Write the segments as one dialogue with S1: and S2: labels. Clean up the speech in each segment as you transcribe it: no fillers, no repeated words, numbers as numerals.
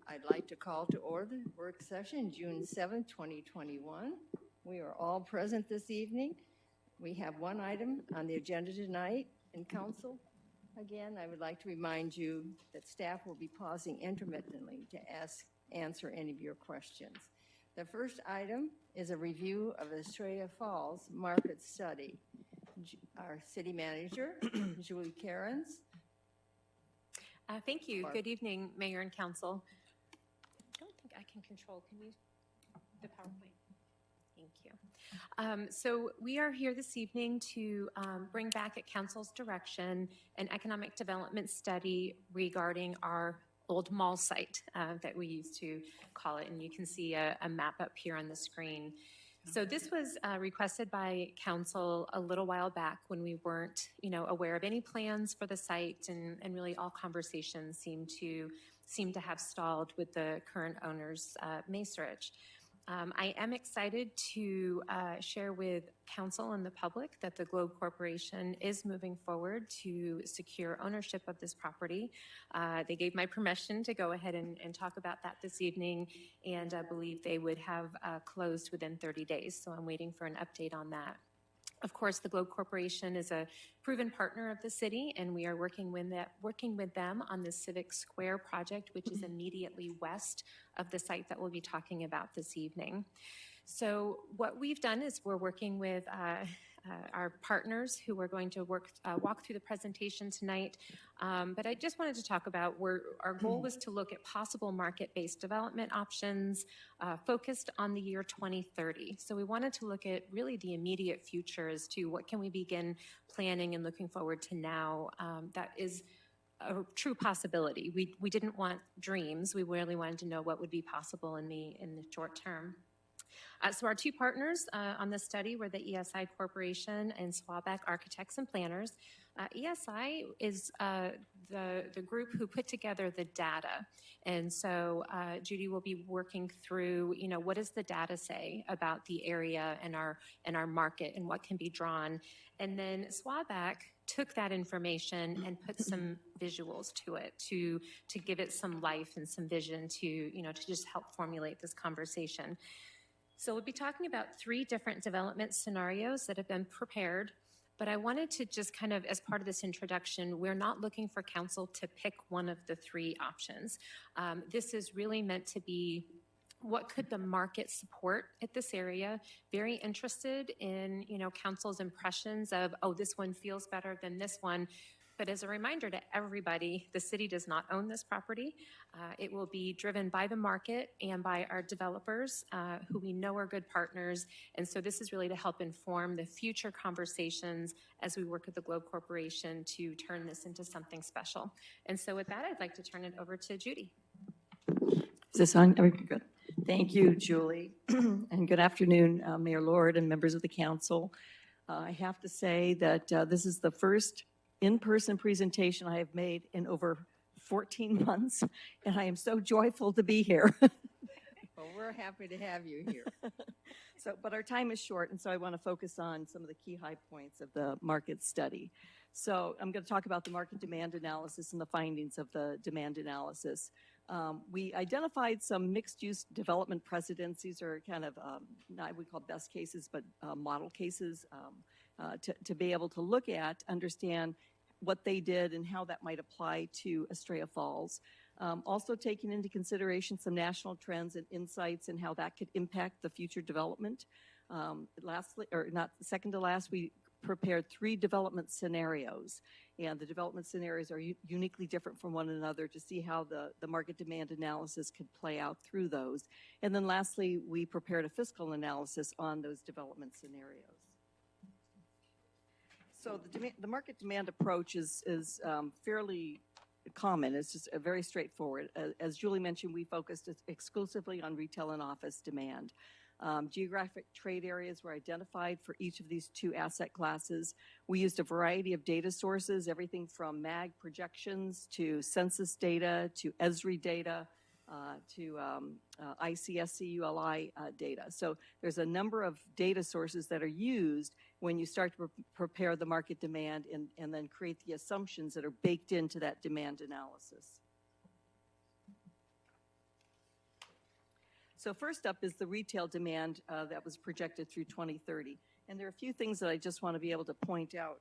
S1: I'd like to call to order the work session, June 7th, 2021. We are all present this evening. We have one item on the agenda tonight. In council, again, I would like to remind you that staff will be pausing intermittently to answer any of your questions. The first item is a review of the Estrella Falls market study. Our city manager, Julie Cairns.
S2: Thank you. Good evening, Mayor and Council. I don't think I can control. Can you? The PowerPoint. Thank you. So we are here this evening to bring back at Council's direction an economic development study regarding our old mall site that we used to call it. And you can see a map up here on the screen. So this was requested by Council a little while back when we weren't, aware of any plans for the site, and really all conversations seem to have stalled with the current owners, Macerich. I am excited to share with Council and the public that the Globe Corporation is moving forward to secure ownership of this property. They gave my permission to go ahead and talk about that this evening, and I believe they would have closed within 30 days, so I'm waiting for an update on that. Of course, the Globe Corporation is a proven partner of the city, and we are working with them on the Civic Square project, which is immediately west of the site that we'll be talking about this evening. So what we've done is we're working with our partners who are going to walk through the presentation tonight. But I just wanted to talk about our goal was to look at possible market-based development options focused on the year 2030. So we wanted to look at really the immediate future as to what can we begin planning and looking forward to now that is a true possibility. We didn't want dreams. We really wanted to know what would be possible in the short term. So our two partners on this study were the ESI Corporation and Swaback Architects and Planners. ESI is the group who put together the data. And so Judy will be working through, what does the data say about the area and our market and what can be drawn. And then Swaback took that information and put some visuals to it to give it some life and some vision to just help formulate this conversation. So we'll be talking about 3 different development scenarios that have been prepared, but I wanted to just kind of, as part of this introduction, we're not looking for council to pick one of the 3 options. This is really meant to be what could the market support at this area. Very interested in, council's impressions of, this one feels better than this one. But as a reminder to everybody, the city does not own this property. It will be driven by the market and by our developers, who we know are good partners. And so this is really to help inform the future conversations as we work with the Globe Corporation to turn this into something special. And so with that, I'd like to turn it over to Judy.
S3: Is this on? Good. Thank you, Julie. And good afternoon, Mayor Lord and members of the council. I have to say that this is the first in-person presentation I have made in over 14 months, and I am so joyful to be here.
S1: Well, we're happy to have you here.
S3: But our time is short, and so I want to focus on some of the key high points of the market study. So I'm going to talk about the market demand analysis and the findings of the demand analysis. We identified some mixed-use development precedents. These are kind of not we call best cases, but model cases to be able to look at, understand what they did and how that might apply to Estrella Falls. Also taking into consideration some national trends and insights and how that could impact the future development. Lastly, or not second to last, we prepared 3 development scenarios, and the development scenarios are uniquely different from one another to see how the market demand analysis could play out through those. And then lastly, we prepared a fiscal analysis on those development scenarios. So the market demand approach is fairly common. It's just very straightforward. As Julie mentioned, we focused exclusively on retail and office demand. Geographic trade areas were identified for each of these 2 asset classes. We used a variety of data sources, everything from MAG projections to census data to ESRI data to ICSC ULI data. So there's a number of data sources that are used when you start to prepare the market demand and then create the assumptions that are baked into that demand analysis. So first up is the retail demand that was projected through 2030. And there are a few things that I just want to be able to point out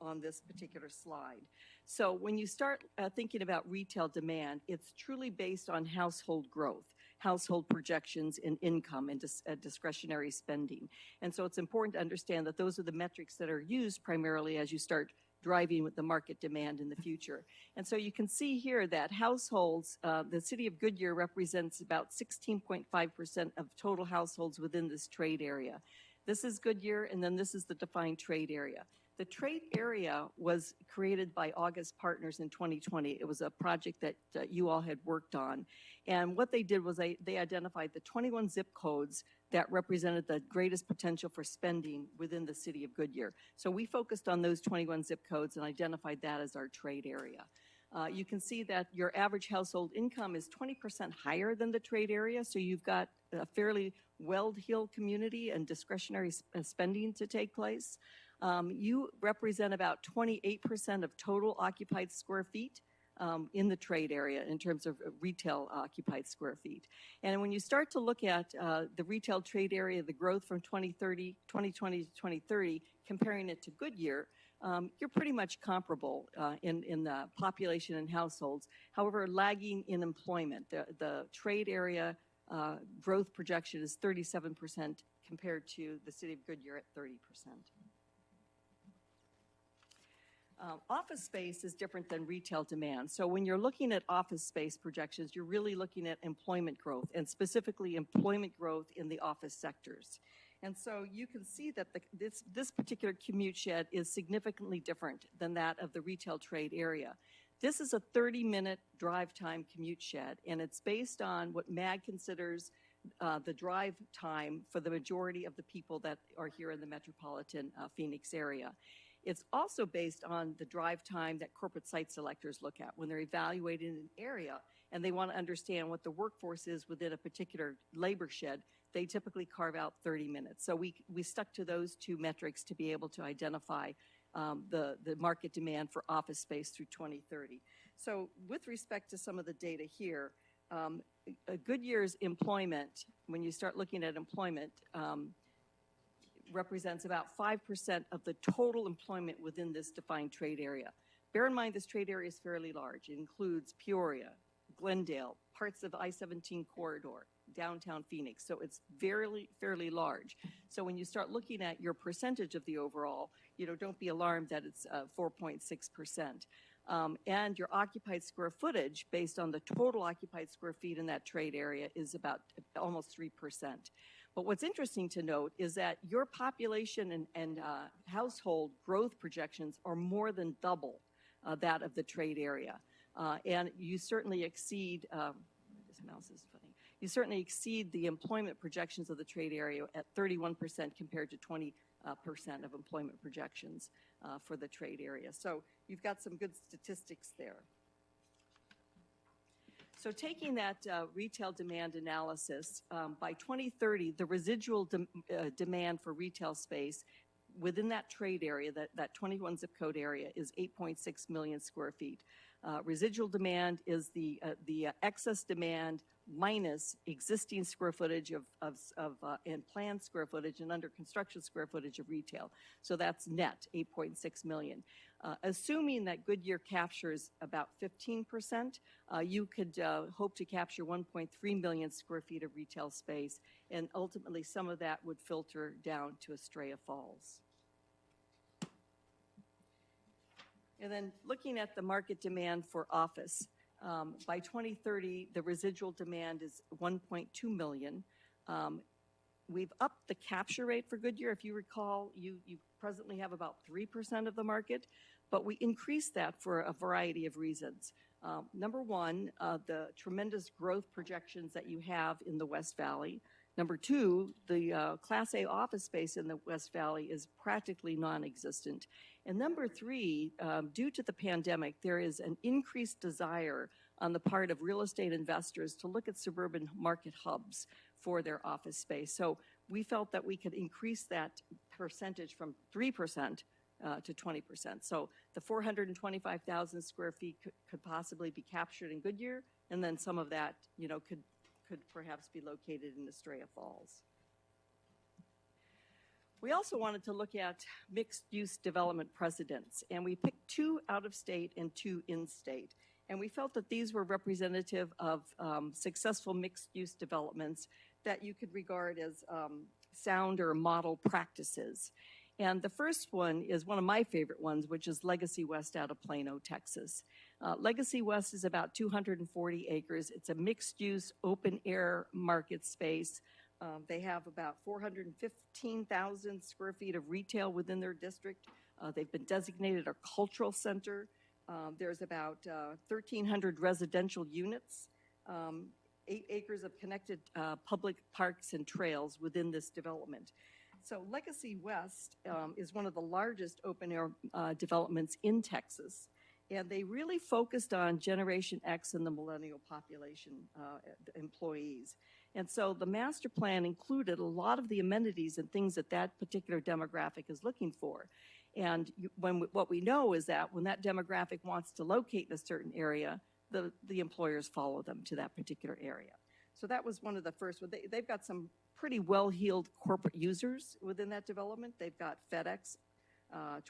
S3: on this particular slide. So when you start thinking about retail demand, it's truly based on household growth, household projections in income and discretionary spending. And so it's important to understand that those are the metrics that are used primarily as you start driving with the market demand in the future. And so you can see here that households, the city of Goodyear represents about 16.5% of total households within this trade area. This is Goodyear, and then this is the defined trade area. The trade area was created by August Partners in 2020. It was a project that you all had worked on. And what they did was they identified the 21 zip codes that represented the greatest potential for spending within the city of Goodyear. So we focused on those 21 zip codes and identified that as our trade area. You can see that your average household income is 20% higher than the trade area, so you've got a fairly well-heeled community and discretionary spending to take place. You represent about 28% of total occupied square feet in the trade area in terms of retail occupied square feet. And when you start to look at the retail trade area, the growth from 2020 to 2030, comparing it to Goodyear, you're pretty much comparable in the population and households. However, lagging in employment. The trade area growth projection is 37% compared to the city of Goodyear at 30%. Office space is different than retail demand. So when you're looking at office space projections, you're really looking at employment growth, and specifically employment growth in the office sectors. And so you can see that this particular commute shed is significantly different than that of the retail trade area. This is a 30-minute drive time commute shed, and it's based on what MAG considers the drive time for the majority of the people that are here in the metropolitan Phoenix area. It's also based on the drive time that corporate site selectors look at when they're evaluating an area and they want to understand what the workforce is within a particular labor shed. They typically carve out 30 minutes. So we stuck to those two metrics to be able to identify the market demand for office space through 2030. So with respect to some of the data here, Goodyear's employment, when you start looking at employment, represents about 5% of the total employment within this defined trade area. Bear in mind this trade area is fairly large. It includes Peoria, Glendale, parts of I-17 corridor, downtown Phoenix. So it's fairly large. So when you start looking at your percentage of the overall, don't be alarmed that it's 4.6%. And your occupied square footage based on the total occupied square feet in that trade area is about almost 3%. But what's interesting to note is that your population and household growth projections are more than double that of the trade area. And you certainly exceed, this mouse is funny, you certainly exceed the employment projections of the trade area at 31% compared to 20% of employment projections for the trade area. So you've got some good statistics there. So taking that retail demand analysis, by 2030, the residual demand for retail space within that trade area, that 21 zip code area, is 8.6 million square feet. Residual demand is the excess demand minus existing square footage and planned square footage and under construction square footage of retail. So that's net 8.6 million. Assuming that Goodyear captures about 15%, you could hope to capture 1.3 million square feet of retail space, and ultimately some of that would filter down to Estrella Falls. And then looking at the market demand for office, by 2030, the residual demand is 1.2 million. We've upped the capture rate for Goodyear. If you recall, you presently have about 3% of the market, but we increased that for a variety of reasons. Number one, the tremendous growth projections that you have in the West Valley. Number two, the Class A office space in the West Valley is practically non-existent. And number three, due to the pandemic, there is an increased desire on the part of real estate investors to look at suburban market hubs for their office space. So we felt that we could increase that percentage from 3% to 20%. So the 425,000 square feet could possibly be captured in Goodyear, and then some of that, could could perhaps be located in Estrella Falls. We also wanted to look at mixed-use development precedents, and we picked 2 out-of-state and 2 in-state. And we felt that these were representative of successful mixed-use developments that you could regard as sound or model practices. And the first one is one of my favorite ones, which is Legacy West out of Plano, Texas. Legacy West is about 240 acres. It's a mixed-use, open-air market space. They have about 415,000 square feet of retail within their district. They've been designated a cultural center. There's about 1,300 residential units, 8 acres of connected public parks and trails within this development. So Legacy West is one of the largest open-air developments in Texas, and they really focused on Generation X and the millennial population employees. And so the master plan included a lot of the amenities and things that that particular demographic is looking for. And what we know is that when that demographic wants to locate in a certain area, the employers follow them to that particular area. So that was one of the first. They've got some pretty well-heeled corporate users within that development. They've got FedEx,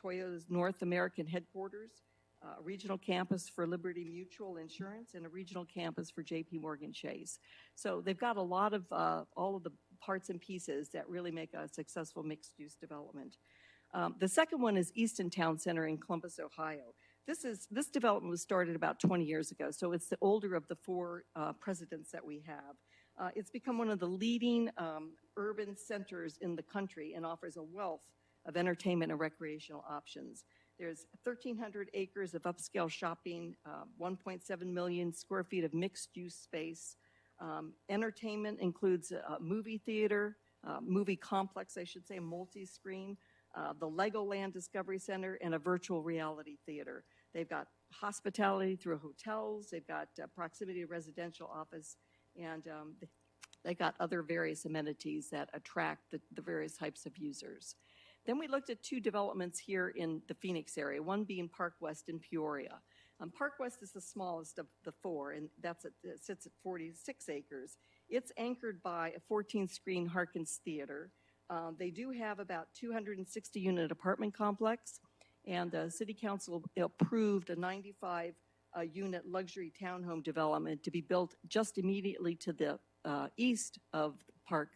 S3: Toyota's North American headquarters, a regional campus for Liberty Mutual Insurance, and a regional campus for JP Morgan Chase. So they've got a lot of all of the parts and pieces that really make a successful mixed-use development. The second one is Easton Town Center in Columbus, Ohio. This development was started about 20 years ago, so it's the older of the 4 presidents that we have. It's become one of the leading urban centers in the country and offers a wealth of entertainment and recreational options. There's 1,300 acres of upscale shopping, 1.7 million square feet of mixed-use space. Entertainment includes a movie theater, movie complex, I should say, multi-screen, the Legoland Discovery Center, and a virtual reality theater. They've got hospitality through hotels. They've got proximity to residential office, and they've got other various amenities that attract the various types of users. Then we looked at 2 developments here in the Phoenix area, one being Park West in Peoria. Park West is the smallest of the 4, and it sits at 46 acres. It's anchored by a 14-screen Harkins Theater. They do have about 260-unit apartment complex, and the City Council approved a 95-unit luxury townhome development to be built just immediately to the east of Park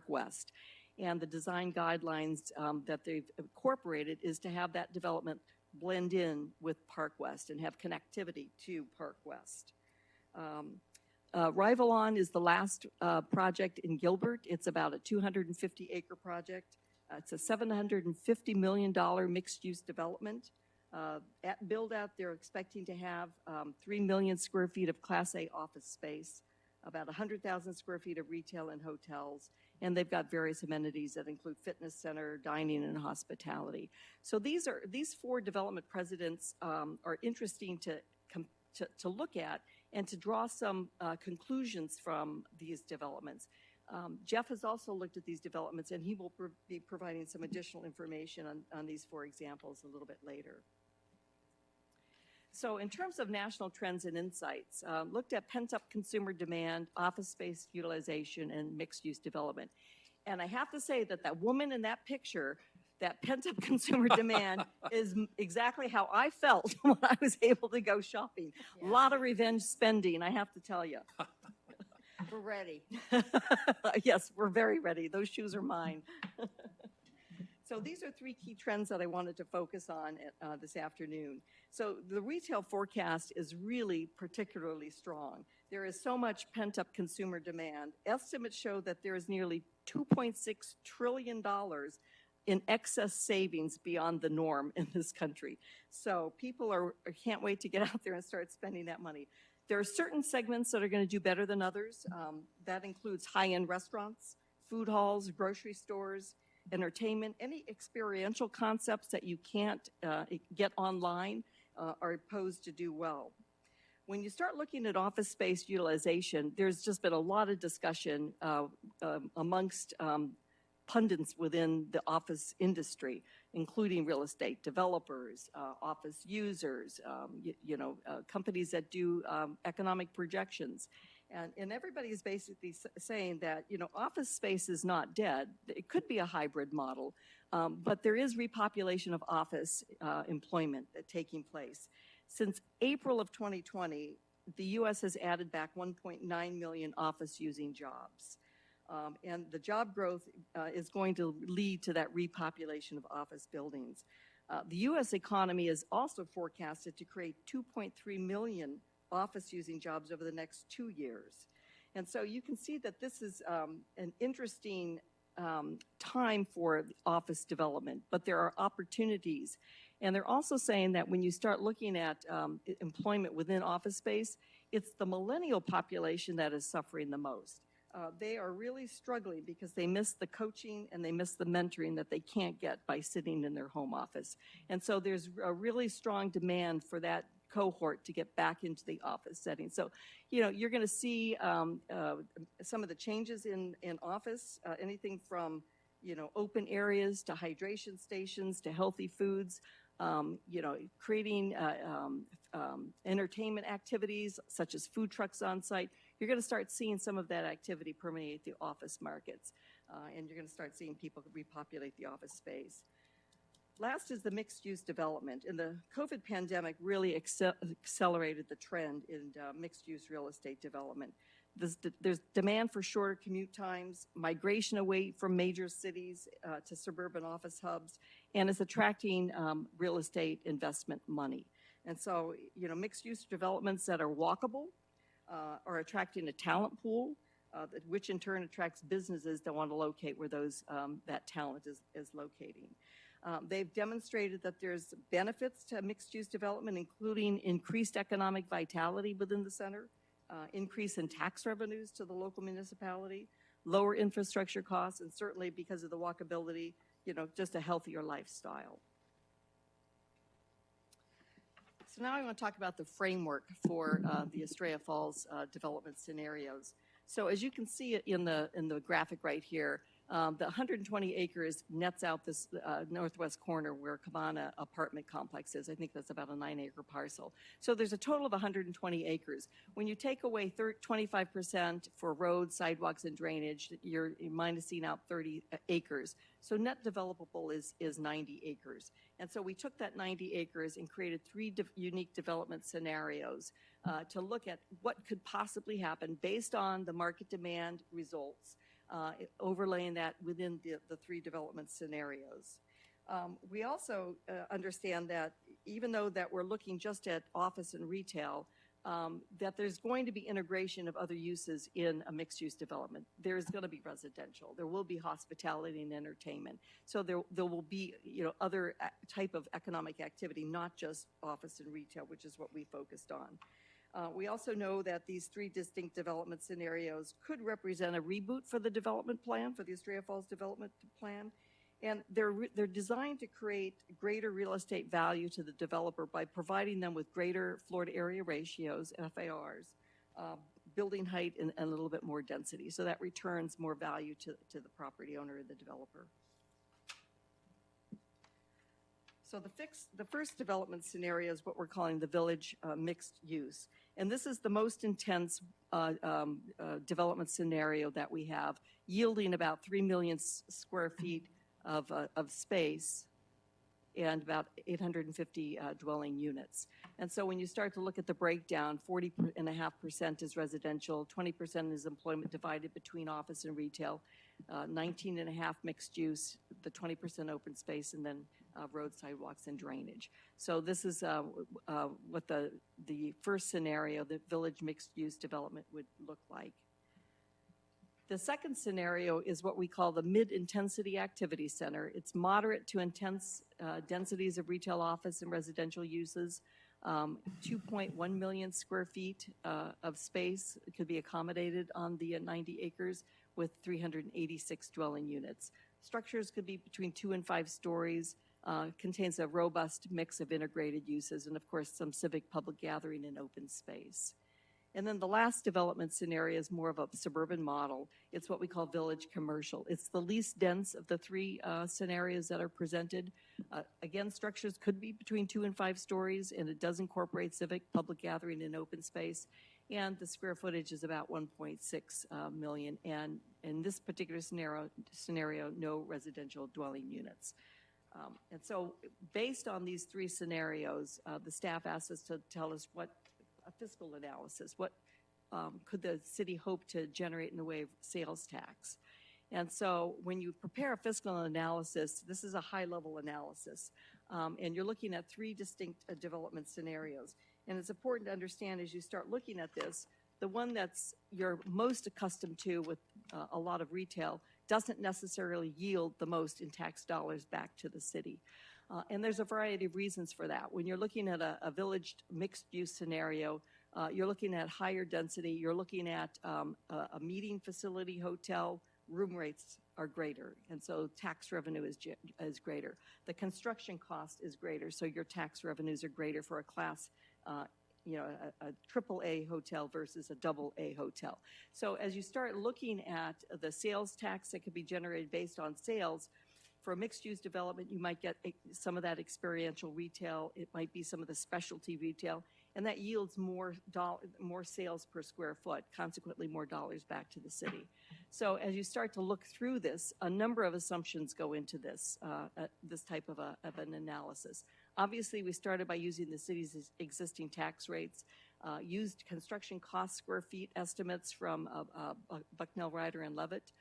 S3: West. And the design guidelines that they've incorporated is to have that development blend in with Park West and have connectivity to Park West. Rivalon is the last project in Gilbert. It's about a 250-acre project. It's a $750 million mixed-use development. At build-out, they're expecting to have 3 million square feet of Class A office space, about 100,000 square feet of retail and hotels, and they've got various amenities that include fitness center, dining, and hospitality. So these 4 development precedents are interesting to look at and to draw some conclusions from these developments. Jeff has also looked at these developments, and he will be providing some additional information on these 4 examples a little bit later. So in terms of national trends and insights, looked at pent-up consumer demand, office space utilization, and mixed-use development. And I have to say that that woman in that picture, that pent-up consumer demand is exactly how I felt when I was able to go shopping.
S1: Yeah.
S3: A lot of revenge spending, I have to tell you.
S1: We're ready.
S3: Yes, we're very ready. Those shoes are mine. So these are 3 key trends that I wanted to focus on this afternoon. So the retail forecast is really particularly strong. There is so much pent-up consumer demand. Estimates show that there is nearly $2.6 trillion in excess savings beyond the norm in this country. So people can't wait to get out there and start spending that money. There are certain segments that are going to do better than others. That includes high-end restaurants, food halls, grocery stores, entertainment, any experiential concepts that you can't get online are posed to do well. When you start looking at office space utilization, there's just been a lot of discussion amongst pundits within the office industry, including real estate developers, office users, companies that do economic projections. And everybody is basically saying that, office space is not dead. It could be a hybrid model, but there is repopulation of office employment taking place. Since April of 2020, the U.S. has added back 1.9 million office-using jobs. And the job growth is going to lead to that repopulation of office buildings. The U.S. economy is also forecasted to create 2.3 million office-using jobs over the next 2 years. And so you can see that this is an interesting time for office development, but there are opportunities. And they're also saying that when you start looking at employment within office space, it's the millennial population that is suffering the most. They are really struggling because they miss the coaching and they miss the mentoring that they can't get by sitting in their home office. And so there's a really strong demand for that cohort to get back into the office setting. So, you're going to see some of the changes in office, anything from, open areas to hydration stations to healthy foods, creating entertainment activities such as food trucks on site. You're going to start seeing some of that activity permeate the office markets, and you're going to start seeing people repopulate the office space. Last is the mixed-use development, and the COVID pandemic really accelerated the trend in mixed-use real estate development. There's demand for shorter commute times, migration away from major cities to suburban office hubs, and it's attracting real estate investment money. And so, mixed-use developments that are walkable are attracting a talent pool, which in turn attracts businesses that want to locate where that talent is locating. They've demonstrated that there's benefits to mixed-use development, including increased economic vitality within the center, increase in tax revenues to the local municipality, lower infrastructure costs, and certainly because of the walkability, just a healthier lifestyle. So now I want to talk about the framework for the Estrella Falls development scenarios. So as you can see in the graphic right here, the 120 acres nets out this northwest corner where Cabana apartment complex is. I think that's about a 9-acre parcel. So there's a total of 120 acres. When you take away 25% for roads, sidewalks, and drainage, you're minusing out 30 acres. So net developable is 90 acres. And so we took that 90 acres and created 3 unique development scenarios to look at what could possibly happen based on the market demand results, overlaying that within the 3 development scenarios. We also understand that even though that we're looking just at office and retail, that there's going to be integration of other uses in a mixed-use development. There's going to be residential. There will be hospitality and entertainment. So there will be other type of economic activity, not just office and retail, which is what we focused on. We also know that these 3 distinct development scenarios could represent a reboot for the development plan, for the Estrella Falls development plan. And they're designed to create greater real estate value to the developer by providing them with greater floor-to-area ratios, FARs, building height, and a little bit more density. So that returns more value to the property owner and the developer. So the first development scenario is what we're calling the village mixed use. And this is the most intense development scenario that we have, yielding about 3 million square feet of space and about 850 dwelling units. And so when you start to look at the breakdown, 40.5% is residential, 20% is employment divided between office and retail, 19.5% mixed use, the 20% open space, and then road, sidewalks, and drainage. So this is what the first scenario, the village mixed use development, would look like. The second scenario is what we call the mid-intensity activity center. It's moderate to intense densities of retail, office, and residential uses. 2.1 million square feet of space could be accommodated on the 90 acres with 386 dwelling units. Structures could be between 2 and 5 stories, contains a robust mix of integrated uses, and of course some civic public gathering and open space. And then the last development scenario is more of a suburban model. It's what we call village commercial. It's the least dense of the 3 scenarios that are presented. Again, structures could be between 2 and 5 stories, and it does incorporate civic, public gathering, and open space. and the square footage is about 1.6 million. And in this particular scenario, no residential dwelling units. And so based on these three scenarios, the staff asked us to tell us what a fiscal analysis, what could the city hope to generate in the way of sales tax. And so when you prepare a fiscal analysis, this is a high-level analysis, and you're looking at three distinct development scenarios. And it's important to understand as you start looking at this, the one that's you're most accustomed to with a lot of retail doesn't necessarily yield the most in tax dollars back to the city. And there's a variety of reasons for that. When you're looking at a village mixed-use scenario, you're looking at higher density, you're looking at a meeting facility hotel, room rates are greater, and so tax revenue is greater. The construction cost is greater, so your tax revenues are greater for a class, a triple A hotel versus a double A hotel. So as you start looking at the sales tax that could be generated based on sales, for a mixed-use development, you might get some of that experiential retail. It might be some of the specialty retail, and that yields more sales per square foot, consequently more dollars back to the city. So as you start to look through this, a number of assumptions go into this, this type of an analysis. Obviously, we started by using the city's existing tax rates, used construction cost square feet estimates from Bucknell, Ryder, and Levitt.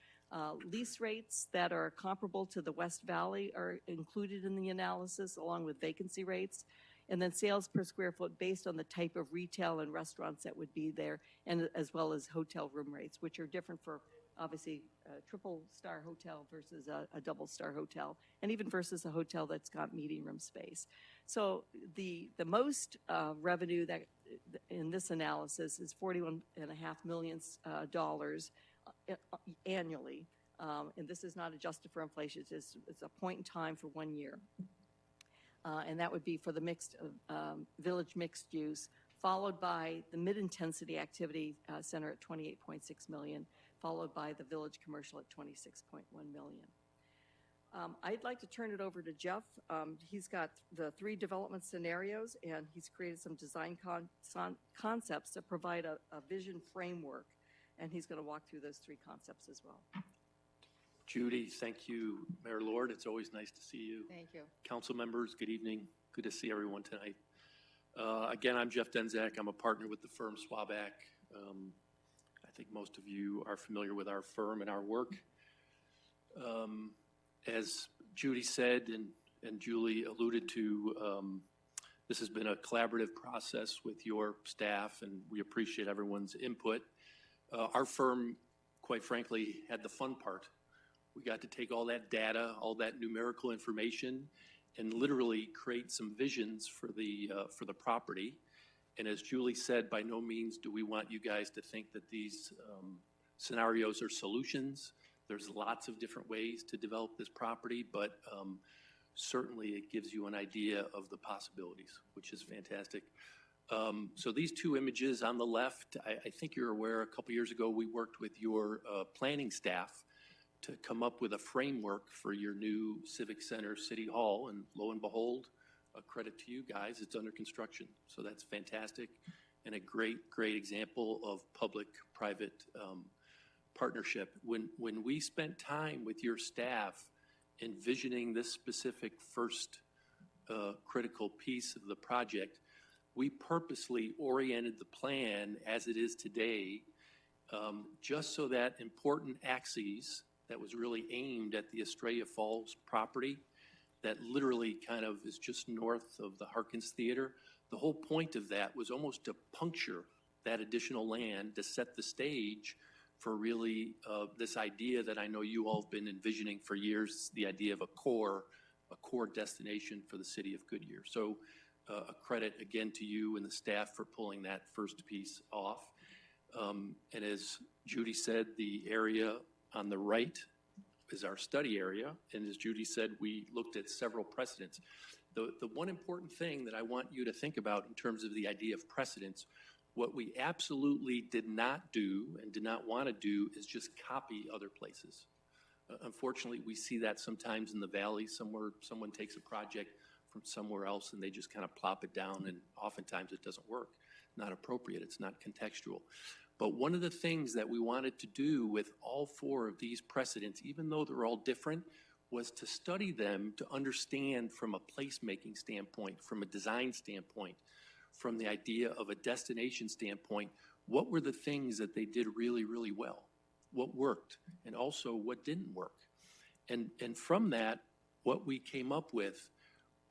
S3: Lease rates that are comparable to the West Valley are included in the analysis, along with vacancy rates, and then sales per square foot based on the type of retail and restaurants that would be there, and as well as hotel room rates, which are different for obviously a triple-star hotel versus a double-star hotel, and even versus a hotel that's got meeting room space. So the most revenue that in this analysis is $41.5 million annually, and this is not adjusted for inflation. It's a point in time for 1 year, and that would be for the village mixed use, followed by the mid-intensity activity center at $28.6 million, followed by the village commercial at $26.1 million. I'd like to turn it over to Jeff. He's got the three development scenarios, and he's created some design concepts that provide a vision framework, and he's going to walk through those three concepts as well.
S4: Judy, thank you. Mayor Lord, it's always nice to see you.
S1: Thank you.
S4: Council members, good evening. Good to see everyone tonight. Again, I'm Jeff Denzak. I'm a partner with the firm Swaback. I think most of you are familiar with our firm and our work. As Judy said and Julie alluded to, this has been a collaborative process with your staff, and we appreciate everyone's input. Our firm, quite frankly, had the fun part. We got to take all that data, all that numerical information, and literally create some visions for the property. And as Julie said, by no means do we want you guys to think that these scenarios are solutions. There's lots of different ways to develop this property, but certainly it gives you an idea of the possibilities, which is fantastic. So these two images on the left, I think you're aware a couple years ago we worked with your planning staff to come up with a framework for your new Civic Center City Hall, and lo and behold, a credit to you guys, it's under construction. So that's fantastic and a great example of public-private partnership. When we spent time with your staff envisioning this specific first critical piece of the project, we purposely oriented the plan as it is today, just so that important axes that was really aimed at the Estrella Falls property that literally kind of is just north of the Harkins Theater. The whole point of that was almost to puncture that additional land to set the stage for really this idea that I know you all have been envisioning for years, the idea of a core destination for the city of Goodyear. So a credit again to you and the staff for pulling that first piece off. And as Judy said, the area on the right is our study area. And as Judy said, we looked at several precedents. The one important thing that I want you to think about in terms of the idea of precedents, what we absolutely did not do and did not want to do is just copy other places. Unfortunately, we see that sometimes in the valley. Somewhere someone takes a project from somewhere else and they just kind of plop it down, and oftentimes it doesn't work. not appropriate. It's not contextual. But one of the things that we wanted to do with all 4 of these precedents, even though they're all different, was to study them to understand from a placemaking standpoint, from a design standpoint, from the idea of a destination standpoint, what were the things that they did really, really well? What worked, and also what didn't work? And from that, what we came up with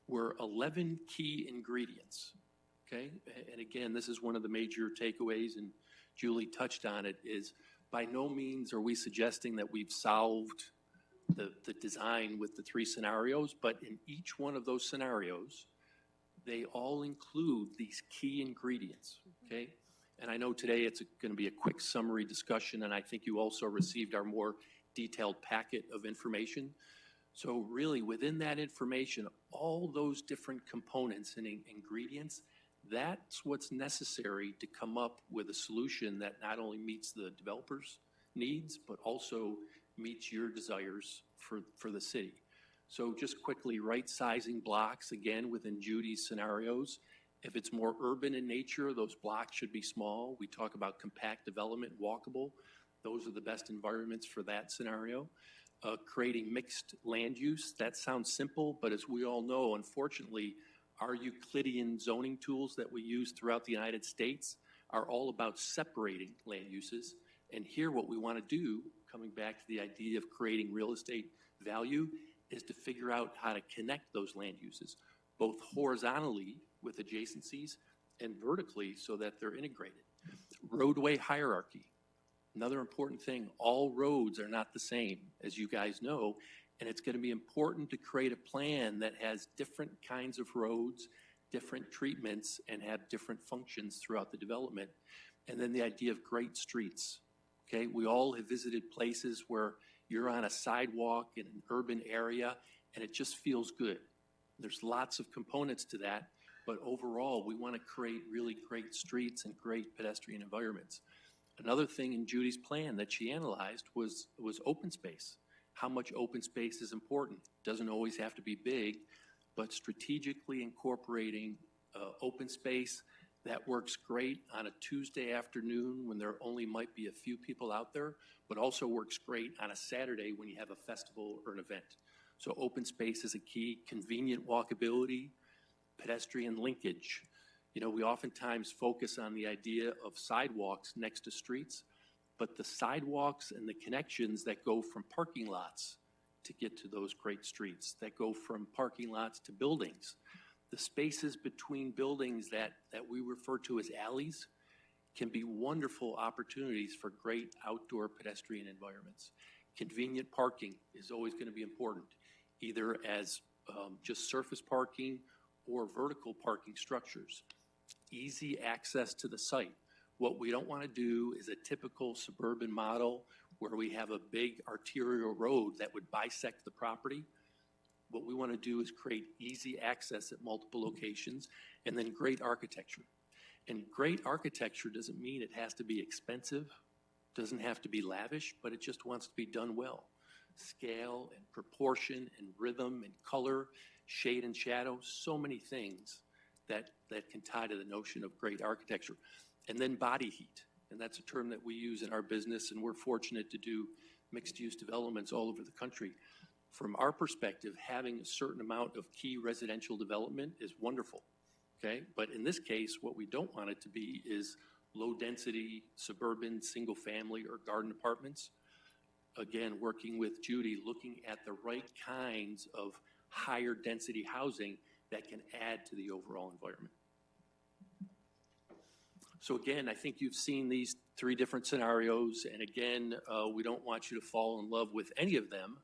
S4: were 11 key ingredients, okay? And again, this is one of the major takeaways, and Julie touched on it, is by no means are we suggesting that we've solved the design with the 3 scenarios, but in each one of those scenarios, they all include these key ingredients, okay? And I know today it's going to be a quick summary discussion, and I think you also received our more detailed packet of information. So really, within that information, all those different components and ingredients, that's what's necessary to come up with a solution that not only meets the developer's needs, but also meets your desires for the city. So just quickly, right-sizing blocks, again, within Judy's scenarios. If it's more urban in nature, those blocks should be small. We talk about compact development, walkable. Those are the best environments for that scenario. Creating mixed land use, that sounds simple, but as we all know, unfortunately, our Euclidean zoning tools that we use throughout the United States are all about separating land uses. And here what we want to do, coming back to the idea of creating real estate value, is to figure out how to connect those land uses, both horizontally with adjacencies and vertically so that they're integrated. Roadway hierarchy. Another important thing, all roads are not the same, as you guys know, and it's going to be important to create a plan that has different kinds of roads, different treatments, and have different functions throughout the development. And then the idea of great streets, okay? We all have visited places where you're on a sidewalk in an urban area, and it just feels good. There's lots of components to that, but overall, we want to create really great streets and great pedestrian environments. Another thing in Judy's plan that she analyzed was open space. How much open space is important? Doesn't always have to be big, but strategically incorporating open space that works great on a Tuesday afternoon when there only might be a few people out there, but also works great on a Saturday when you have a festival or an event. So open space is a key. Convenient walkability, pedestrian linkage. You know, we oftentimes focus on the idea of sidewalks next to streets, but the sidewalks and the connections that go from parking lots to get to those great streets, that go from parking lots to buildings, the spaces between buildings that we refer to as alleys can be wonderful opportunities for great outdoor pedestrian environments. Convenient parking is always going to be important, either as just surface parking or vertical parking structures. Easy access to the site. What we don't want to do is a typical suburban model where we have a big arterial road that would bisect the property. What we want to do is create easy access at multiple locations, and then great architecture. And great architecture doesn't mean it has to be expensive, doesn't have to be lavish, but it just wants to be done well. Scale and proportion and rhythm and color, shade and shadow, so many things that can tie to the notion of great architecture. And then body heat, and that's a term that we use in our business, and we're fortunate to do mixed-use developments all over the country. From our perspective, having a certain amount of key residential development is wonderful, okay? But in this case, what we don't want it to be is low-density, suburban, single-family, or garden apartments. Again, working with Judy, looking at the right kinds of higher density housing that can add to the overall environment. So again, I think you've seen these 3 different scenarios, and again, we don't want you to fall in love with any of them.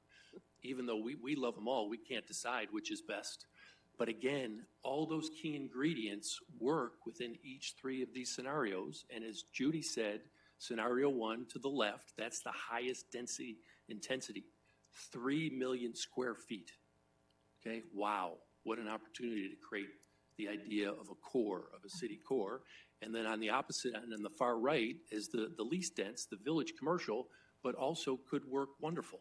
S4: Even though we love them all, we can't decide which is best. But again, all those key ingredients work within each 3 of these scenarios, and as Judy said, scenario 1 to the left, that's the highest density intensity, 3 million square feet. Okay, wow. What an opportunity to create the idea of a core, of a city core. And then on the opposite end, on the far right, is the least dense, the village commercial, but also could work wonderful.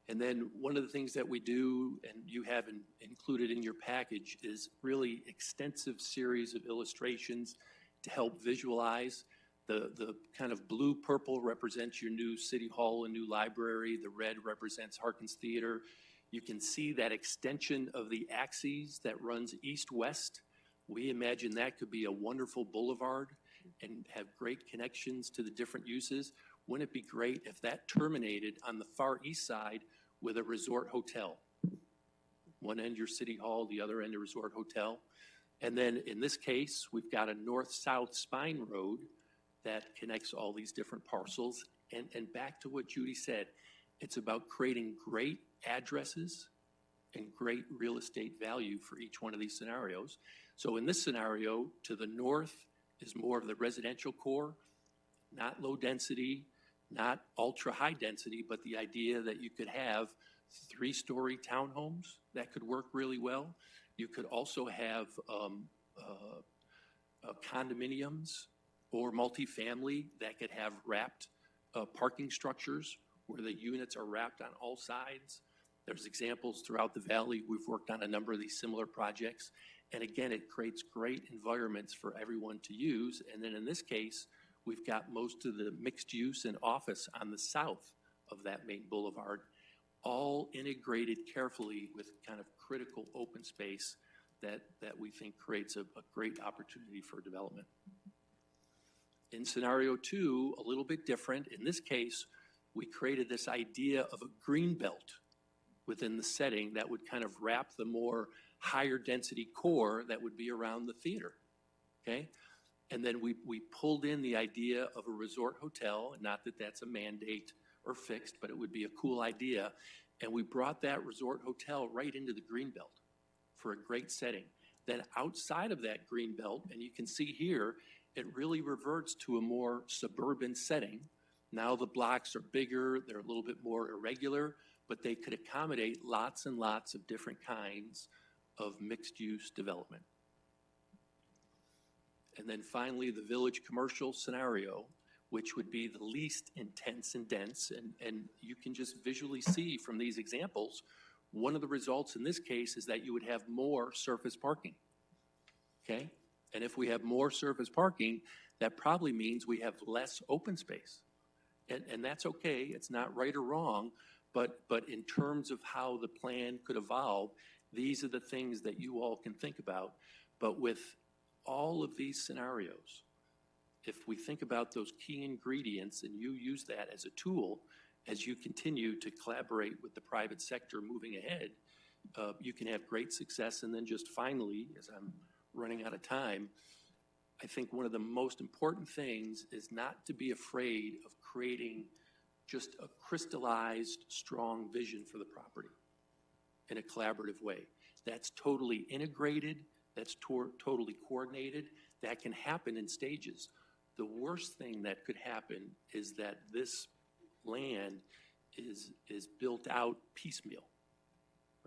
S4: And then one of the things that we do, and you have included in your package, is really extensive series of illustrations to help visualize. The kind of blue-purple represents your new city hall and new library. The red represents Harkins Theater. You can see that extension of the axes that runs east-west. We imagine that could be a wonderful boulevard and have great connections to the different uses. Wouldn't it be great if that terminated on the far east side with a resort hotel? One end your city hall, the other end a resort hotel. And then in this case, we've got a north-south spine road that connects all these different parcels. And back to what Judy said, it's about creating great addresses and great real estate value for each one of these scenarios. So in this scenario, to the north is more of the residential core, not low density, not ultra high density, but the idea that you could have 3-story townhomes that could work really well. You could also have condominiums or multifamily that could have wrapped parking structures where the units are wrapped on all sides. There's examples throughout the valley. We've worked on a number of these similar projects. And again, it creates great environments for everyone to use. And then in this case, we've got most of the mixed use and office on the south of that main boulevard, all integrated carefully with kind of critical open space that we think creates a great opportunity for development. In scenario 2, a little bit different. In this case, we created this idea of a green belt within the setting that would kind of wrap the more higher density core that would be around the theater, okay? And then we pulled in the idea of a resort hotel, not that that's a mandate or fixed, but it would be a cool idea. And we brought that resort hotel right into the green belt for a great setting. Then outside of that green belt, and you can see here, it really reverts to a more suburban setting. Now the blocks are bigger, they're a little bit more irregular, but they could accommodate lots and lots of different kinds of mixed-use development. And then finally, the village commercial scenario, which would be the least intense and dense. And you can just visually see from these examples, one of the results in this case is that you would have more surface parking, okay? And if we have more surface parking, that probably means we have less open space. And that's okay, it's not right or wrong, but in terms of how the plan could evolve, these are the things that you all can think about. But with all of these scenarios, if we think about those key ingredients and you use that as a tool, as you continue to collaborate with the private sector moving ahead, you can have great success. And then just finally, as I'm running out of time, I think one of the most important things is not to be afraid of creating just a crystallized, strong vision for the property in a collaborative way. That's totally integrated, that's totally coordinated, that can happen in stages. The worst thing that could happen is that this land is built out piecemeal,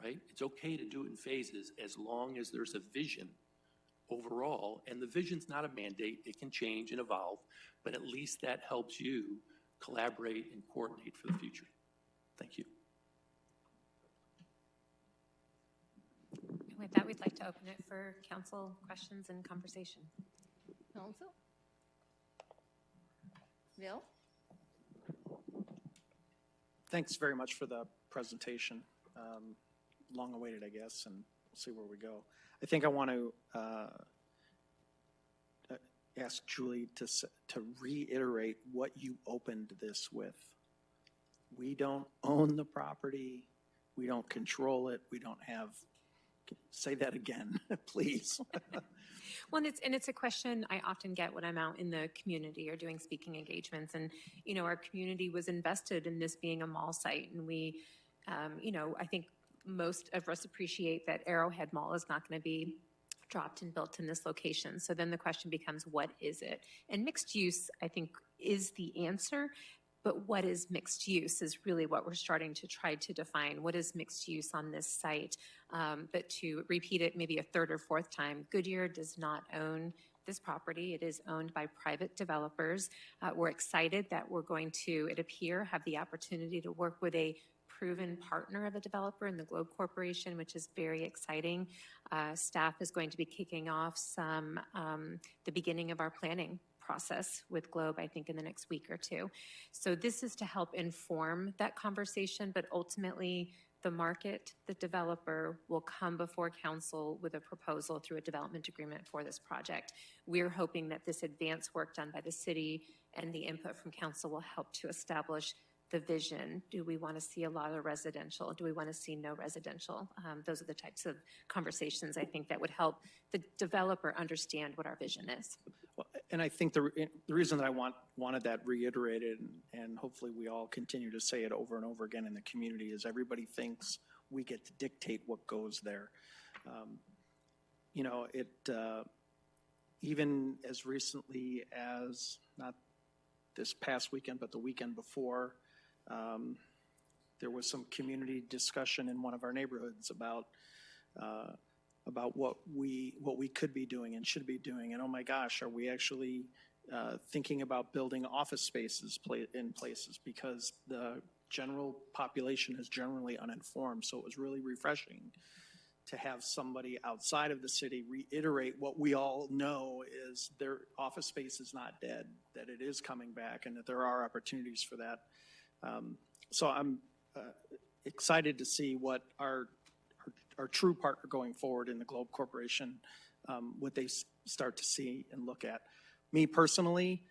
S4: right? It's okay to do it in phases as long as there's a vision overall, and the vision's not a mandate, it can change and evolve, but at least that helps you collaborate and coordinate for the future. Thank you.
S2: And with that, we'd like to open it for council questions and conversation.
S1: Council? Bill?
S5: Thanks very much for the presentation. Long awaited, I guess, and we'll see where we go. I think I want to ask Julie to reiterate what you opened this with. We don't own the property. We don't control it. We don't have, say that again, please.
S2: Well, it's a question I often get when I'm out in the community or doing speaking engagements. And, you know, our community was invested in this being a mall site. And we, you know, I think most of us appreciate that Arrowhead Mall is not going to be dropped and built in this location. So then the question becomes, what is it? And mixed use, I think, is the answer. But what is mixed use is really what we're starting to try to define. What is mixed use on this site? But to repeat it maybe a third or fourth time, Goodyear does not own this property. It is owned by private developers. We're excited that we're going to, it appear, have the opportunity to work with a proven partner of a developer in the Globe Corporation, which is very exciting. Staff is going to be kicking off the beginning of our planning process with Globe, I think, in the next week or two. So this is to help inform that conversation, but ultimately the market, the developer, will come before council with a proposal through a development agreement for this project. We're hoping that this advanced work done by the city and the input from council will help to establish the vision. Do we want to see a lot of residential? Do we want to see no residential? Those are the types of conversations I think that would help the developer understand what our vision is.
S5: Well, and I think the reason that I wanted that reiterated, and hopefully we all continue to say it over and over again in the community, is everybody thinks we get to dictate what goes there. Even as recently as, not this past weekend, but the weekend before, there was some community discussion in one of our neighborhoods about what we could be doing and should be doing. And oh my gosh, are we actually thinking about building office spaces in places, because the general population is generally uninformed. So it was really refreshing to have somebody outside of the city reiterate what we all know is their office space is not dead, that it is coming back, and that there are opportunities for that. So I'm excited to see what our true partner going forward in the Globe Corporation, what they start to see and look at. Me personally,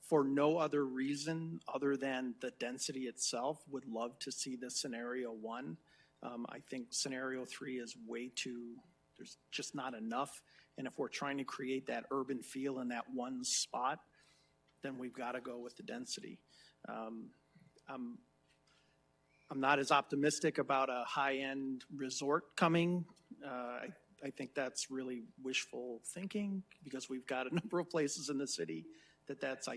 S5: for no other reason other than the density itself, would love to see the scenario 1. I think scenario 3 is way too, there's just not enough. And if we're trying to create that urban feel in that one spot, then we've got to go with the density. I'm not as optimistic about a high-end resort coming. I think that's really wishful thinking, because we've got a number of places in the city that's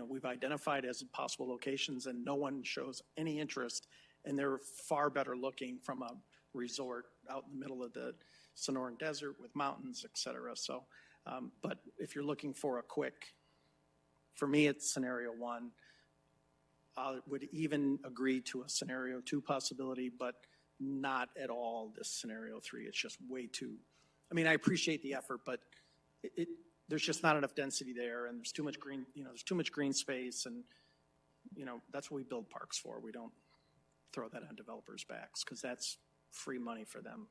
S5: we've identified as possible locations, and no one shows any interest, and they're far better looking from a resort out in the middle of the Sonoran Desert with mountains, et cetera. So, but if you're looking for a quick, for me, it's scenario 1. I would even agree to a scenario 2 possibility, but not at all this scenario 3. It's just way too, I mean, I appreciate the effort, but there's just not enough density there, and there's too much green, there's too much green space, and, that's what we build parks for. We don't throw that on developers' backs, because that's free money for them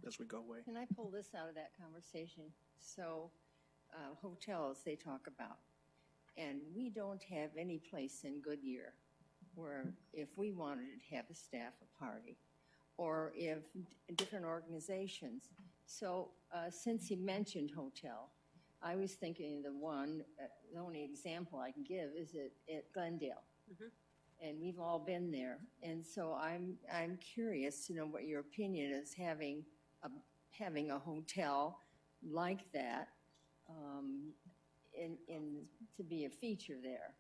S5: as we go away.
S1: Can I pull this out of that conversation? So, hotels they talk about, and we don't have any place in Goodyear where if we wanted to have a staff a party, or if different organizations. So since he mentioned hotel, I was thinking the only example I can give is at Glendale. Mm-hmm. And we've all been there. And so I'm curious to know what your opinion is, having a hotel like that to be a feature there.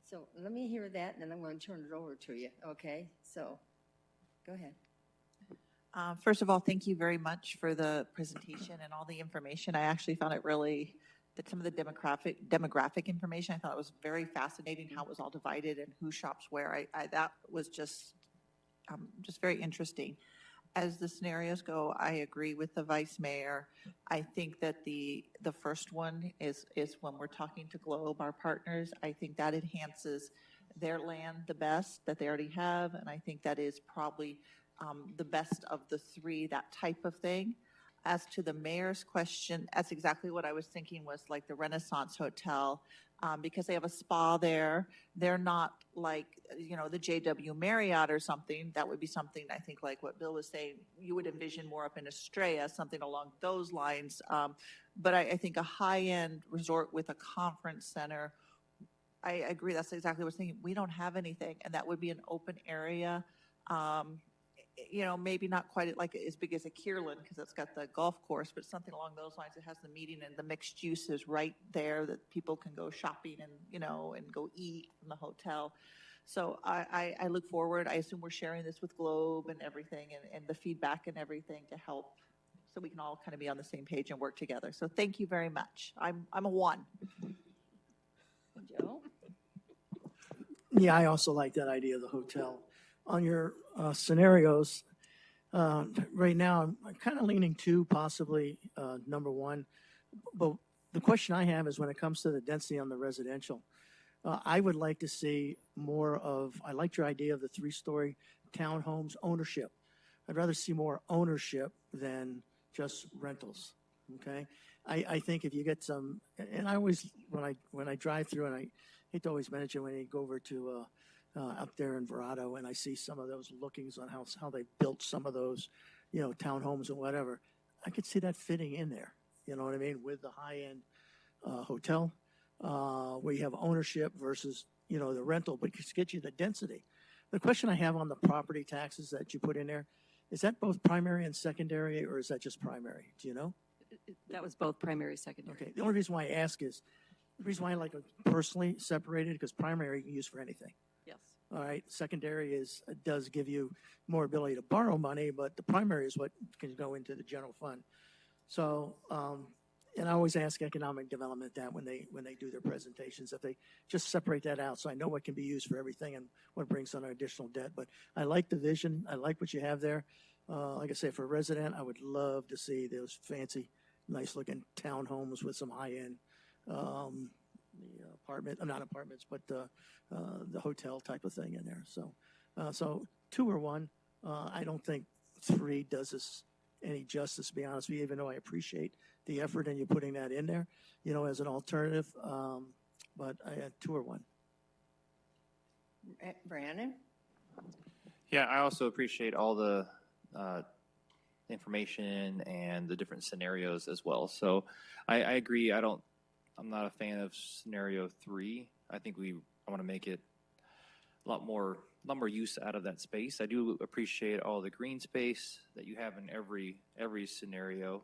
S1: So let me hear that, and then I'm going to turn it over to you. Okay? So go ahead.
S6: First of all, thank you very much for the presentation and all the information. I actually found it really, that some of the demographic information, I thought it was very fascinating how it was all divided and who shops where. That was just very interesting. As the scenarios go, I agree with the vice mayor. I think that the first one is when we're talking to Globe, our partners, I think that enhances their land the best that they already have, and I think that is probably the best of the 3, that type of thing. As to the mayor's question, that's exactly what I was thinking, was like the Renaissance Hotel, because they have a spa there. They're not like, the JW Marriott or something. That would be something, I think, like what Bill was saying, you would envision more up in Estrella, something along those lines. But I think a high-end resort with a conference center, I agree, that's exactly what I was thinking. We don't have anything, and that would be an open area. Maybe not quite like as big as a Kierland, because it's got the golf course, but something along those lines. It has the meeting and the mixed use is right there, that people can go shopping and, and go eat from the hotel. So I look forward. I assume we're sharing this with Globe and everything, and the feedback and everything to help so we can all kind of be on the same page and work together. So thank you very much. I'm a 1.
S1: Joe?
S7: Yeah, I also like that idea of the hotel. On your scenarios, right now, I'm kind of leaning 2, possibly number 1. But the question I have is when it comes to the density on the residential, I would like to see more of, I liked your idea of the 3-story townhomes ownership. I'd rather see more ownership than just rentals, okay? I think if you get some, and I always, when I drive through, and I hate to always mention when you go over to up there in Verado, and I see some of those lookings on how they built some of those, townhomes and whatever, I could see that fitting in there, you know what I mean, with the high-end hotel, where you have ownership versus, the rental, but it gets you the density. The question I have on the property taxes that you put in there, is that both primary and secondary, or is that just primary? Do you know?
S3: That was both primary, secondary.
S7: Okay. The only reason why I ask is, the reason why I like it personally separated, because primary you can use for anything.
S3: Yes.
S7: All right. Secondary does give you more ability to borrow money, but the primary is what can go into the general fund. So, and I always ask economic development that when they do their presentations, if they just separate that out, so I know what can be used for everything and what brings on our additional debt. But I like the vision. I like what you have there. Like I say, for a resident, I would love to see those fancy, nice-looking townhomes with some high-end not apartments, but the hotel type of thing in there. So 2 or 1. I don't think 3 does us any justice, to be honest with you, even though I appreciate the effort and you putting that in there, as an alternative. But I had 2 or 1.
S1: Brandon?
S8: Yeah, I also appreciate all the information and the different scenarios as well. So I agree. I'm not a fan of scenario 3. I think I want to make it a lot more use out of that space. I do appreciate all the green space that you have in every scenario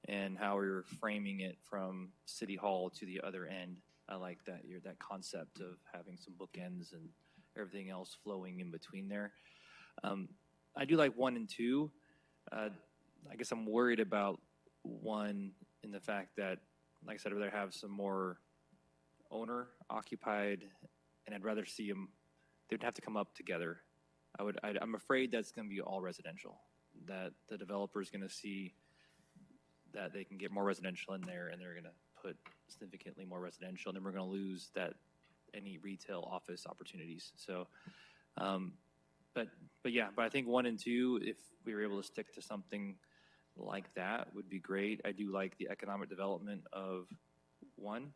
S8: and how you're framing it from City Hall to the other end. I like that that concept of having some bookends and everything else flowing in between there. I do like 1 and 2. I guess I'm worried about 1 in the fact that, like I said, I'd rather have some more owner occupied, and I'd rather see them. They'd have to come up together. I'm afraid that's going to be all residential. That the developer is going to see that they can get more residential in there, and they're going to put significantly more residential, and then we're going to lose any retail office opportunities. So, but I think 1 and 2, if we were able to stick to something like that, would be great. I do like the economic development of 1.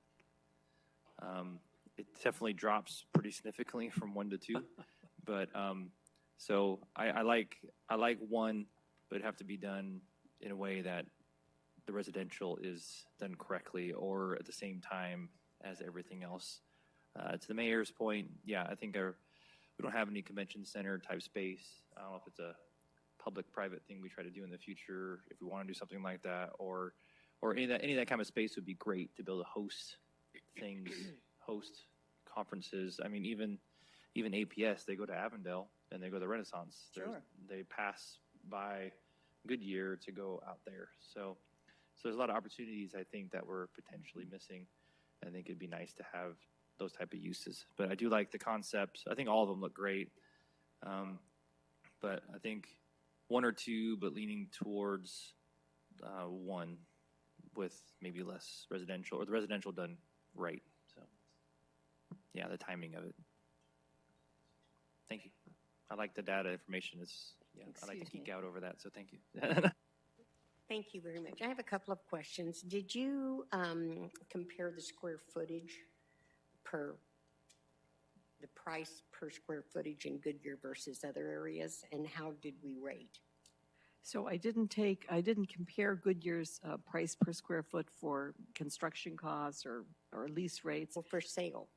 S8: It definitely drops pretty significantly from 1 to 2, but so I like 1, but it'd have to be done in a way that the residential is done correctly or at the same time as everything else. To the mayor's point, yeah, I think we don't have any convention center type space. I don't know if it's a public-private thing we try to do in the future, if we want to do something like that, or any of that kind of space would be great to be able to host things, host conferences. I mean, even APS, they go to Avondale and they go to the Renaissance.
S1: Sure.
S8: They pass by Goodyear to go out there. So there's a lot of opportunities, I think, that we're potentially missing. I think it'd be nice to have those type of uses. But I do like the concepts. I think all of them look great. But I think 1 or 2, but leaning towards 1 with maybe less residential, or the residential done right. So, yeah, the timing of it. Thank you. I like the data information. I like to geek out over that, so thank you.
S9: Thank you very much. I have a couple of questions. Did you compare the square footage the price per square footage in Goodyear versus other areas, and how did we rate?
S3: So I didn't compare Goodyear's price per square foot for construction costs or lease rates.
S9: Well, for sale.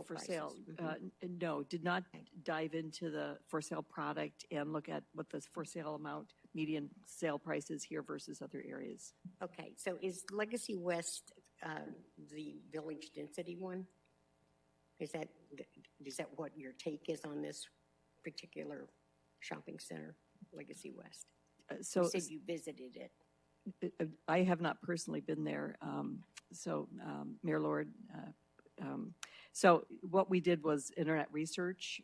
S3: For sale. No, did not dive into the for sale product and look at what the for sale amount, median sale price is here versus other areas.
S9: Okay, so is Legacy West the village density one? Is that what your take is on this particular shopping center, Legacy West?
S3: So
S9: you said you visited it.
S3: I have not personally been there. Mayor Lord, so what we did was internet research.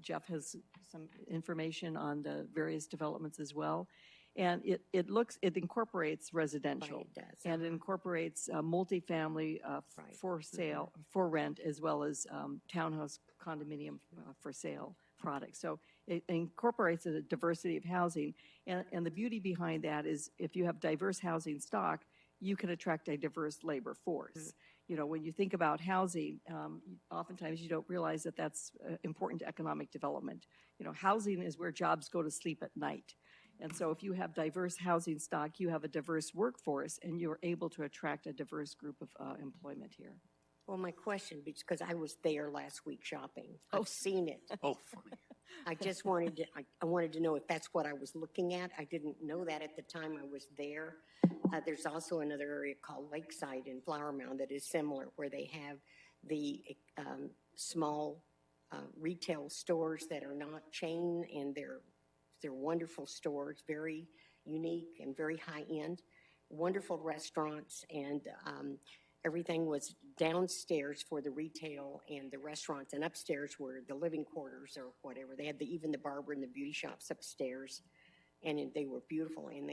S3: Jeff has some information on the various developments as well. And it incorporates residential.
S9: Right, it does.
S3: And it incorporates multifamily
S9: Right.
S3: for sale, for rent, as well as townhouse condominium for sale products. So it incorporates a diversity of housing. And the beauty behind that is if you have diverse housing stock, you can attract a diverse labor force. You know, when you think about housing, oftentimes you don't realize that that's important to economic development. You know, housing is where jobs go to sleep at night. And so if you have diverse housing stock, you have a diverse workforce, and you're able to attract a diverse group of employment here.
S9: Well, my question, because I was there last week shopping. I've seen it.
S4: Oh, funny.
S9: I just wanted to, I wanted to know if that's what I was looking at. I didn't know that at the time I was there. There's also another area called Lakeside in Flower Mound that is similar, where they have the small retail stores that are not chain, and they're wonderful stores, very unique and very high-end, wonderful restaurants, and everything was downstairs for the retail and the restaurants, and upstairs were the living quarters or whatever. They had even the barber and the beauty shops upstairs, and they were beautiful, and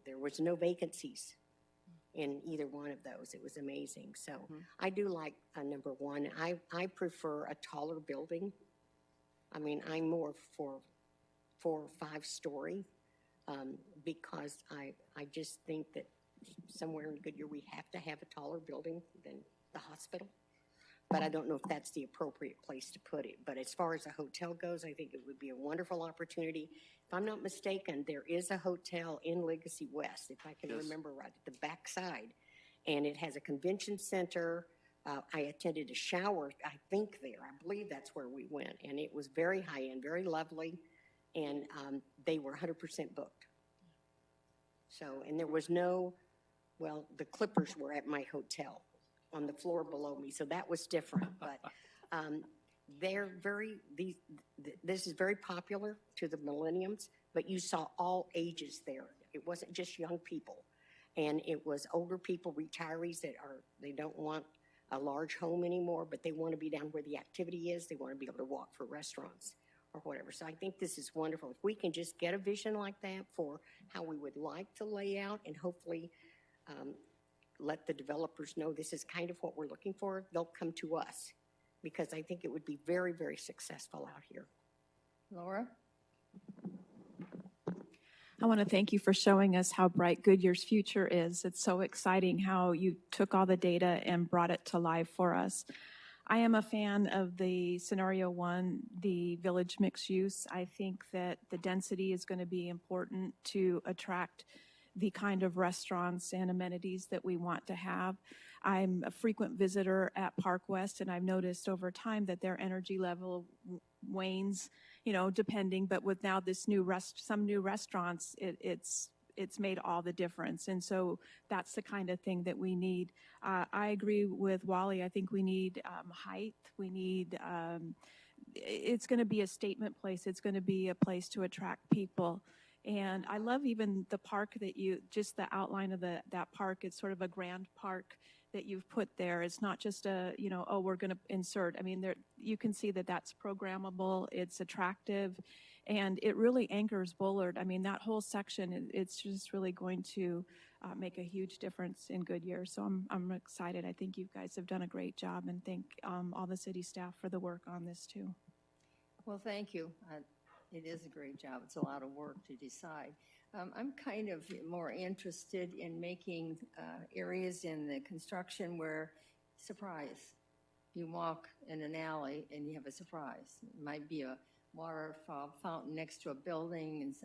S9: there was no vacancies in either one of those. It was amazing. So I do like number one. I prefer a taller building. I mean, I'm more for 4 or 5 story because I just think that somewhere in Goodyear we have to have a taller building than the hospital. But I don't know if that's the appropriate place to put it. But as far as a hotel goes, I think it would be a wonderful opportunity. If I'm not mistaken, there is a hotel in Legacy West, if I can
S4: Yes.
S9: remember right, at the back side. And it has a convention center. I attended a shower, I think there. I believe that's where we went. And it was very high-end, very lovely. And they were 100% booked. So, and there was no, well, the Clippers were at my hotel on the floor below me, so that was different. But this is very popular to the millenniums, but you saw all ages there. It wasn't just young people. And it was older people, retirees they don't want a large home anymore, but they want to be down where the activity is. They want to be able to walk for restaurants or whatever. So I think this is wonderful. If we can just get a vision like that for how we would like to lay out, and hopefully let the developers know this is kind of what we're looking for, they'll come to us, because I think it would be very, very successful out here.
S1: Laura?
S10: I want to thank you for showing us how bright Goodyear's future is. It's so exciting how you took all the data and brought it to life for us. I am a fan of the scenario 1, the village mixed use. I think that the density is going to be important to attract the kind of restaurants and amenities that we want to have. I'm a frequent visitor at Park West, and I've noticed over time that their energy level wanes, you know, depending, but with now this some new restaurants, it's made all the difference. And so that's the kind of thing that we need. I agree with Wally. I think we need height. We need, it's going to be a statement place. It's going to be a place to attract people. And I love even the park that just the outline of that park. It's sort of a grand park that you've put there. It's not just oh, we're going to insert. I mean, you can see that that's programmable. It's attractive. And it really anchors Bullard. I mean, that whole section, it's just really going to make a huge difference in Goodyear. So I'm excited. I think you guys have done a great job, and thank all the city staff for the work on this too.
S1: Well, thank you. It is a great job. It's a lot of work to decide. I'm kind of more interested in making areas in the construction where, surprise, you walk in an alley and you have a surprise. It might be a waterfall fountain next to a building and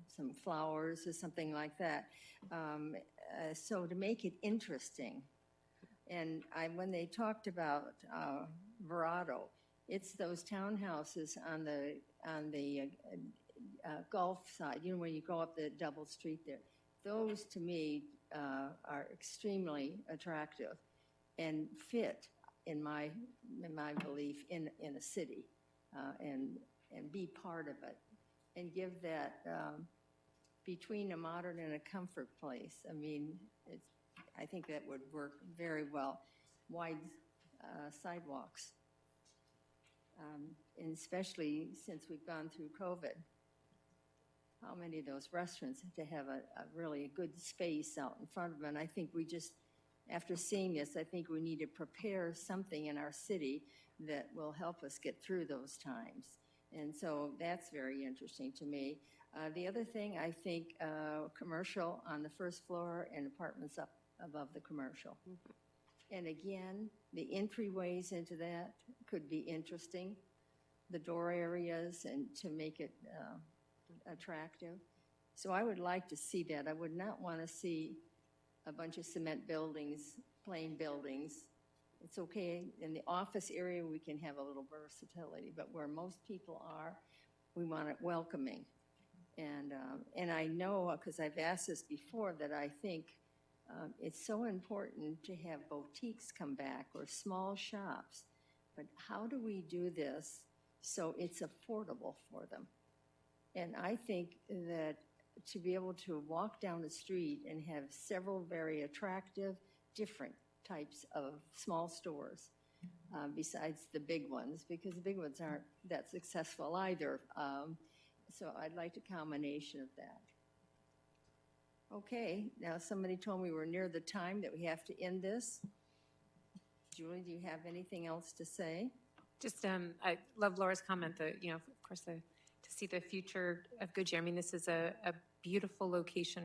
S1: some flowers or something like that. So to make it interesting. And when they talked about Verado, it's those townhouses on the Gulf side, you know, when you go up the double street there. Those, to me, are extremely attractive and fit, in my belief, in a city, and be part of it, and give that between a modern and a comfort place. I mean, I think that would work very well. Wide sidewalks, and especially since we've gone through COVID. How many of those restaurants to have a really good space out in front of them? And I think we just, after seeing this, I think we need to prepare something in our city that will help us get through those times. And so that's very interesting to me. The other thing, I think commercial on the first floor and apartments up above the commercial. And again, the entryways into that could be interesting, the door areas, and to make it attractive. So I would like to see that. I would not want to see a bunch of cement buildings, plain buildings. It's okay, in the office area, we can have a little versatility, but where most people are, we want it welcoming. And I know, because I've asked this before, that I think it's so important to have boutiques come back or small shops. But how do we do this so it's affordable for them? And I think that to be able to walk down the street and have several very attractive, different types of small stores, besides the big ones, because the big ones aren't that successful either. So I'd like a combination of that. Okay, now somebody told me we're near the time that we have to end this. Julie, do you have anything else to say?
S2: Just, I love Laura's comment that, of course, to see the future of Goodyear. I mean, this is a beautiful location